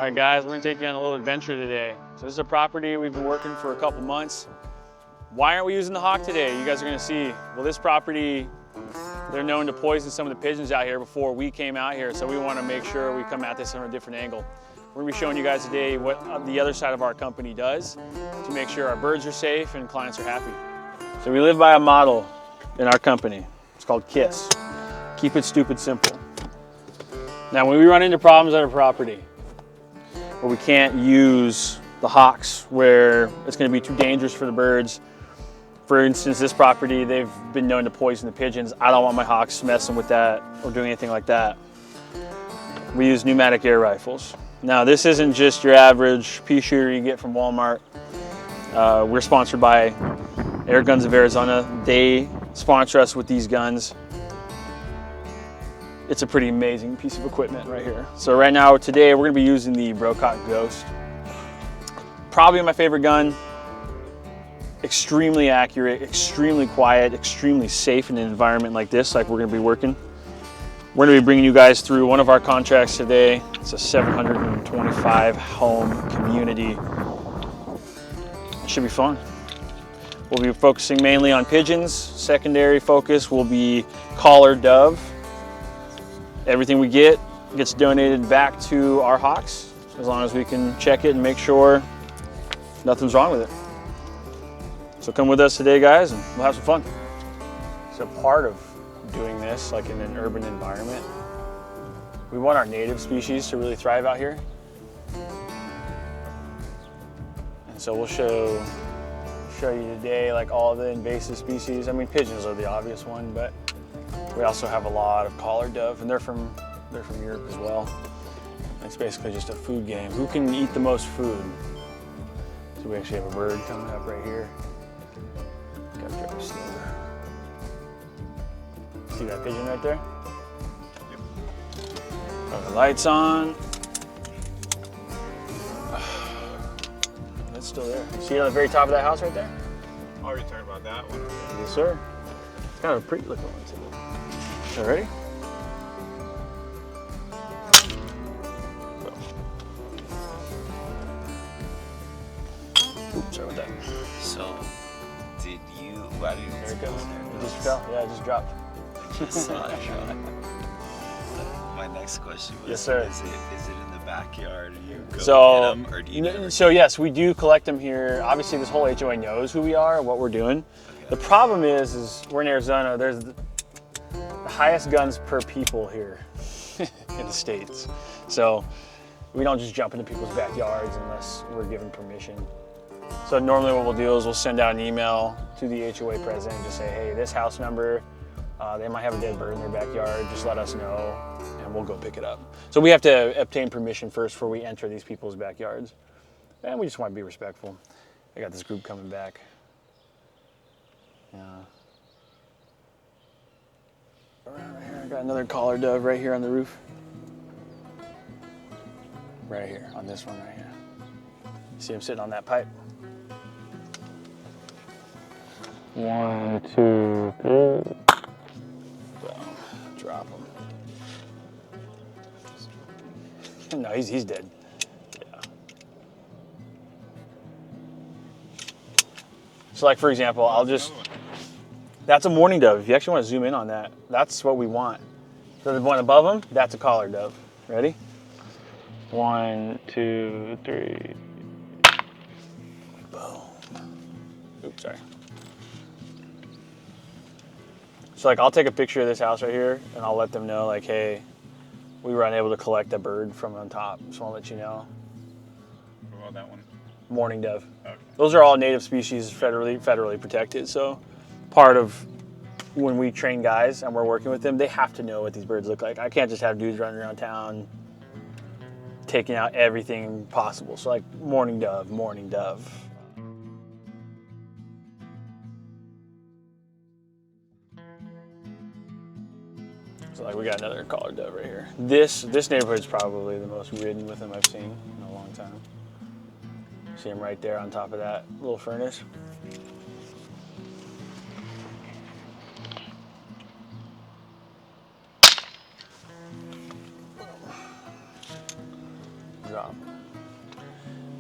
right, guys, we're gonna take you on a little adventure today. So this is a property we've been working for a couple months. Why aren't we using the hawk today? You guys are gonna see. Well, this property, they're known to poison some of the pigeons out here before we came out here, so we wanna make sure we come at this from a different angle. We're gonna be showing you guys today what the other side of our company does to make sure our birds are safe and clients are happy. So we live by a model in our company. It's called KISS. Keep it stupid simple. Now, when we run into problems on a property where we can't use the hawks, where it's going to be too dangerous for the birds, for instance, this property, they've been known to poison the pigeons. I don't want my hawks messing with that or doing anything like that. We use pneumatic air rifles. Now, this isn't just your average pea shooter you get from Walmart. We're sponsored by Airguns of Arizona. They sponsor us with these guns. It's a pretty amazing piece of equipment right here. So right now, today, we're gonna be using the Brocock Ghost. Probably my favorite gun. Extremely accurate, extremely quiet, extremely safe in an environment like this, like we're gonna be working. We're gonna be bringing you guys through one of our contracts today. It's a 725 home community. It should be fun. We'll be focusing mainly on pigeons. Secondary focus will be collared dove. Everything we get gets donated back to our hawks, as long as we can check it and make sure nothing's wrong with it. So come with us today, guys, and we'll have some fun. So part of doing this, like in an urban environment, we want our native species to really thrive out here. And so we'll show you today like all the invasive species. I mean, pigeons are the obvious one, but we also have a lot of collared dove, and they're from Europe as well. It's basically just a food game. Who can eat the most food? So we actually have a bird coming up right here. Gotta drive slower. See that pigeon right there? Yep. Put the lights on. It's still there. See it on the very top of that house right there? Oh, you're talking about that one? Yes, sir. It's kind of a pretty looking one too. So ready? Oops, sorry about that. So, why did you There it goes. It just fell. Yeah, it just dropped. just saw it drop? My next question was, yes, sir. Is it in the backyard and you go So, get them, or do you never so yes, we do collect them here. Obviously, this whole HOA knows who we are, what we're doing. Okay. The problem is we're in Arizona. There's the highest guns per people here in the States. So we don't just jump into people's backyards unless we're given permission. So normally what we'll do is we'll send out an email to the HOA president and just say, hey, this house number, they might have a dead bird in their backyard, just let us know and we'll go pick it up. So we have to obtain permission first before we enter these people's backyards. And we just want to be respectful. I got this group coming back. Right here, I got another collared dove right here on the roof. Right here, on this one right here. See him sitting on that pipe? 1, 2, 3. Boom. Drop him. No, he's dead. Yeah. So like for example, that's a mourning dove. If you actually want to zoom in on that, that's what we want. So the one above him, that's a collared dove. Ready? 1, 2, 3. Boom. Oops, sorry. So like I'll take a picture of this house right here and I'll let them know like, hey, we were unable to collect a bird from on top. Just want to let you know. What about that one? Mourning dove. Okay. Those are all native species, federally protected. So part of when we train guys and we're working with them, they have to know what these birds look like. I can't just have dudes running around town taking out everything possible. So like mourning dove, mourning dove. So like we got another collared dove right here. This neighborhood's probably the most ridden with them I've seen in a long time. See him right there on top of that little furnace. Drop.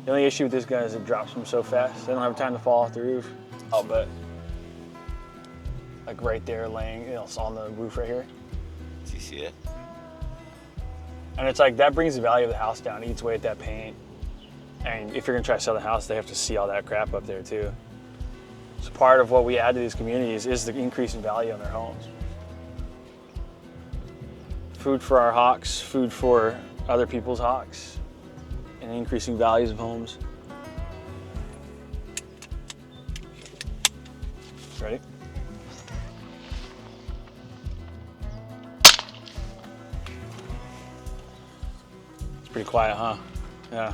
The only issue with this guy is it drops them so fast. They don't have time to fall off the roof. I'll bet. Like right there laying, you know, it's on the roof right here. Do you see it? And it's like, that brings the value of the house down, eats away at that paint. And if you're gonna try to sell the house, they have to see all that crap up there too. So part of what we add to these communities is the increase in value on their homes. Food for our hawks, food for other people's hawks, and increasing values of homes. Ready? It's pretty quiet, huh? Yeah.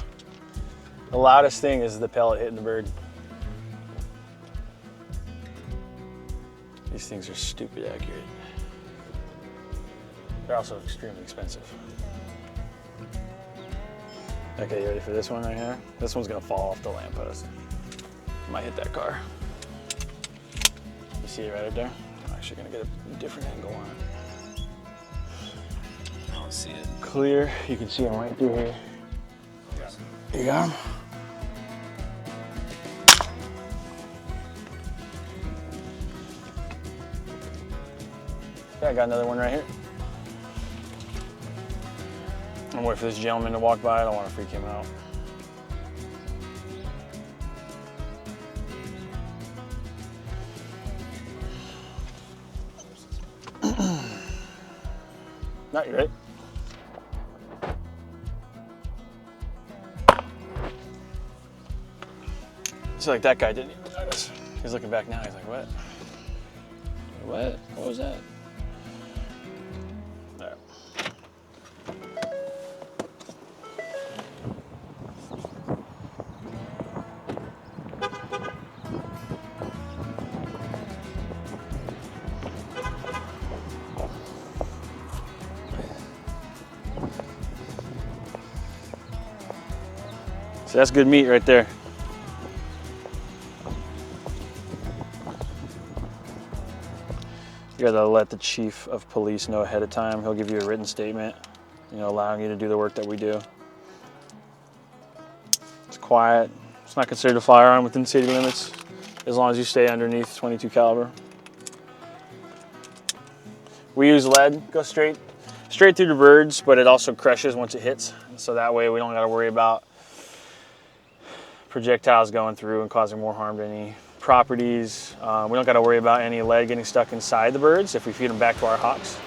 The loudest thing is the pellet hitting the bird. These things are stupid accurate. They're also extremely expensive. Okay, you ready for this one right here? This one's gonna fall off the lamppost. Might hit that car. You see it right up there? I'm actually gonna get a different angle on it. I don't see it. Clear, you can see them right through here. Yeah. You got them? Yeah, I got another one right here. I'm waiting for this gentleman to walk by. I don't want to freak him out. Not you ready? So like that guy didn't even notice. He's looking back now. He's like, what? What? What was that? There. So that's good meat right there. You gotta let the chief of police know ahead of time. He'll give you a written statement, you know, allowing you to do the work that we do. It's quiet. It's not considered a firearm within city limits, as long as you stay underneath 22 caliber. We use lead, go straight through the birds, but it also crushes once it hits. So that way we don't gotta worry about projectiles going through and causing more harm to any properties. We don't got to worry about any lead getting stuck inside the birds if we feed them back to our hawks.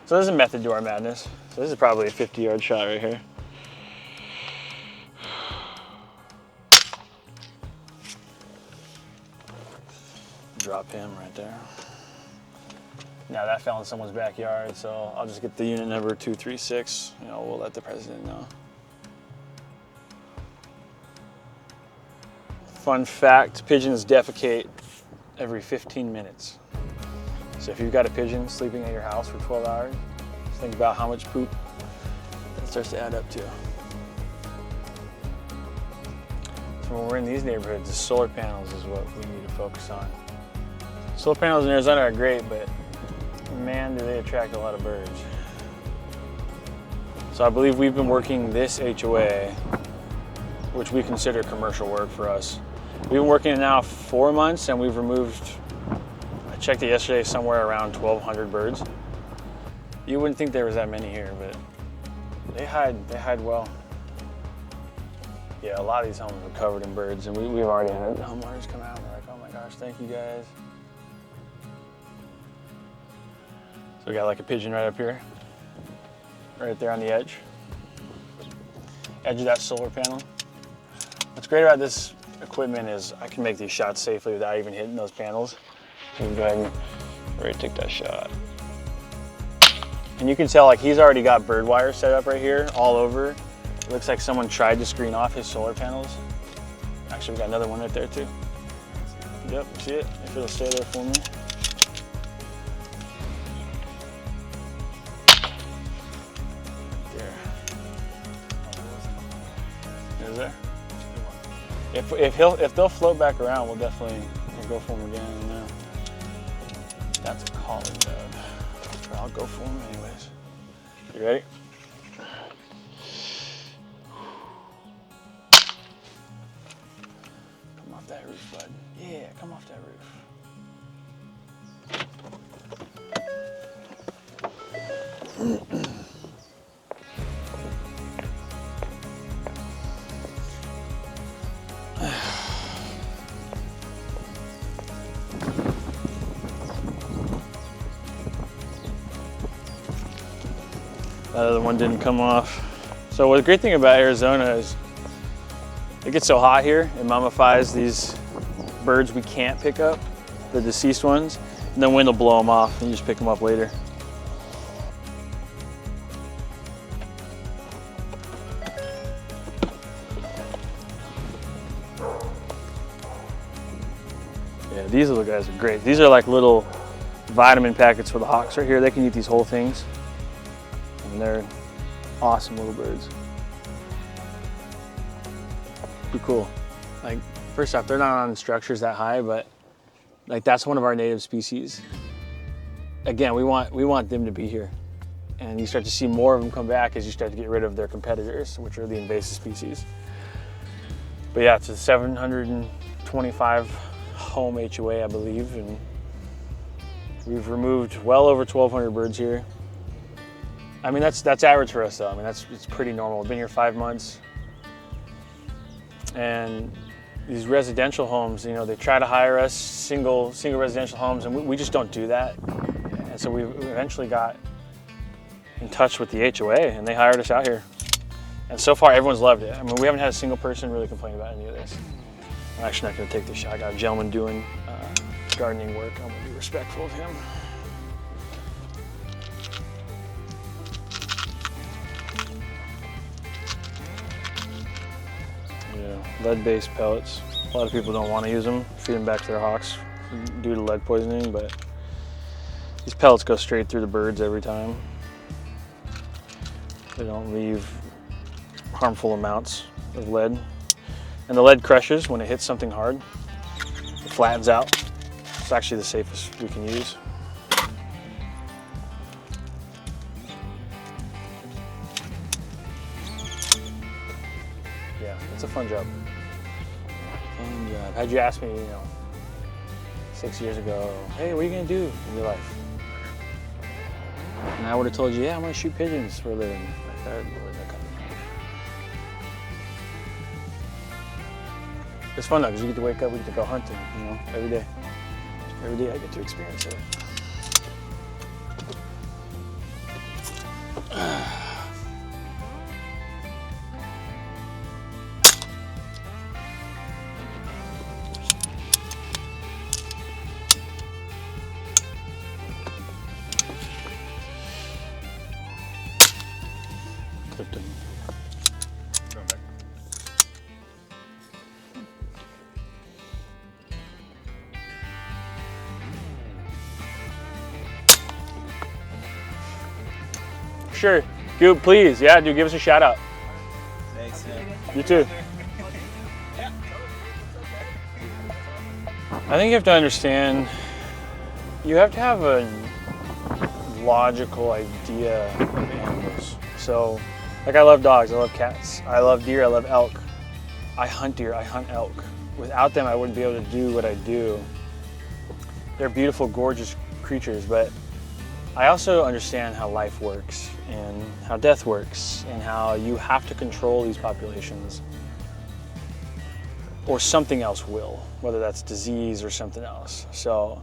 So there's a method to our madness. So this is probably a 50-yard shot right here. Drop him right there. Now that fell in someone's backyard, so I'll just get the unit number 236. You know, we'll let the president know. Fun fact, pigeons defecate every 15 minutes. So if you've got a pigeon sleeping at your house for 12 hours, just think about how much poop that starts to add up to. So when we're in these neighborhoods, the solar panels is what we need to focus on. Solar panels in Arizona are great, but man, do they attract a lot of birds. So I believe we've been working this HOA, which we consider commercial work for us. We've been working it now 4 months, and we've removed, I checked it yesterday, somewhere around 1,200 birds. You wouldn't think there was that many here, but they hide well. Yeah, a lot of these homes are covered in birds, and we've already had homeowners come out and they're like, oh my gosh, thank you guys. So we got like a pigeon right up here, right there on the edge of that solar panel. What's great about this equipment is I can make these shots safely without even hitting those panels. So we can go ahead and already take that shot. And you can tell like he's already got bird wire set up right here all over. It looks like someone tried to screen off his solar panels. Actually, we got another one right there too. Yep, you see it? If it'll stay there for me. There. Is there? If they'll float back around, we'll definitely go for them again. No. That's a collar dove. But I'll go for them anyways. You ready? That other one didn't come off. So the great thing about Arizona is it gets so hot here, it mummifies these birds we can't pick up, the deceased ones, and then wind will blow them off and you just pick them up later. Yeah, these little guys are great. These are like little vitamin packets for the hawks right here. They can eat these whole things. And they're awesome little birds. Pretty cool. Like, first off, they're not on structures that high, but like that's one of our native species. Again, we want them to be here. And you start to see more of them come back as you start to get rid of their competitors, which are the invasive species. But yeah, it's a 725 home HOA, I believe, and we've removed well over 1,200 birds here. I mean, that's average for us though. I mean, it's pretty normal. We've been here 5 months. And these residential homes, you know, they try to hire us single residential homes, and we just don't do that. And so we eventually got in touch with the HOA and they hired us out here. And so far everyone's loved it. I mean, we haven't had a single person really complain about any of this. I'm actually not gonna take this shot. I got a gentleman doing gardening work. I'm gonna be respectful of him. Yeah, lead-based pellets. A lot of people don't want to use them, feed them back to their hawks due to lead poisoning, but these pellets go straight through the birds every time. They don't leave harmful amounts of lead. And the lead crushes when it hits something hard. It flattens out. It's actually the safest we can use. Yeah, it's a fun job. Fun job. Had you asked me, you know, 6 years ago, hey, what are you gonna do in your life? And I would have told you, yeah, I'm gonna shoot pigeons for a living. Like, that kind of life. It's fun though, because you get to wake up, we get to go hunting, you know, every day. Every day I get to experience it. Going back. Sure, dude, please, yeah, dude, give us a shout out. Thanks, man. You too. I think you have to understand, you have to have a logical idea of animals. So, like I love dogs, I love cats, I love deer, I love elk. I hunt deer, I hunt elk. Without them, I wouldn't be able to do what I do. They're beautiful, gorgeous creatures, but I also understand how life works and how death works and how you have to control these populations or something else will, whether that's disease or something else. So,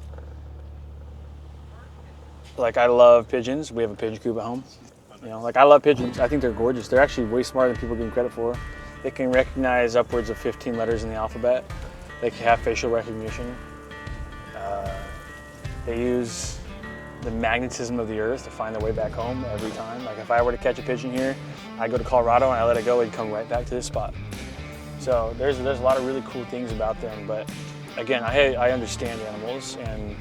like I love pigeons. We have a pigeon coop at home. You know, like I love pigeons. I think they're gorgeous. They're actually way smarter than people give them credit for. They can recognize upwards of 15 letters in the alphabet. They can have facial recognition. They use the magnetism of the earth to find their way back home every time. Like if I were to catch a pigeon here, I go to Colorado and I let it go, it'd come right back to this spot. So there's a lot of really cool things about them, but again, I understand animals and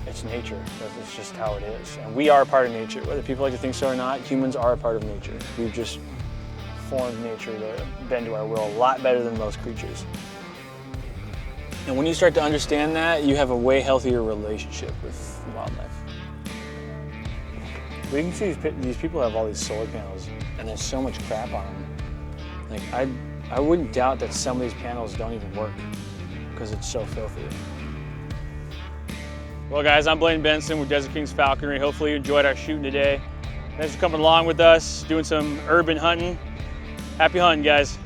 it's nature. That's just how it is. And we are a part of nature. Whether people like to think so or not, humans are a part of nature. We've just formed nature to bend to our will a lot better than most creatures. And when you start to understand that, you have a way healthier relationship with wildlife. But you can see these people have all these solar panels and there's so much crap on them. Like I wouldn't doubt that some of these panels don't even work because it's so filthy. Well guys, I'm Blaine Benson with Desert Kings Falconry. Hopefully you enjoyed our shooting today. Thanks for coming along with us, doing some urban hunting. Happy hunting, guys.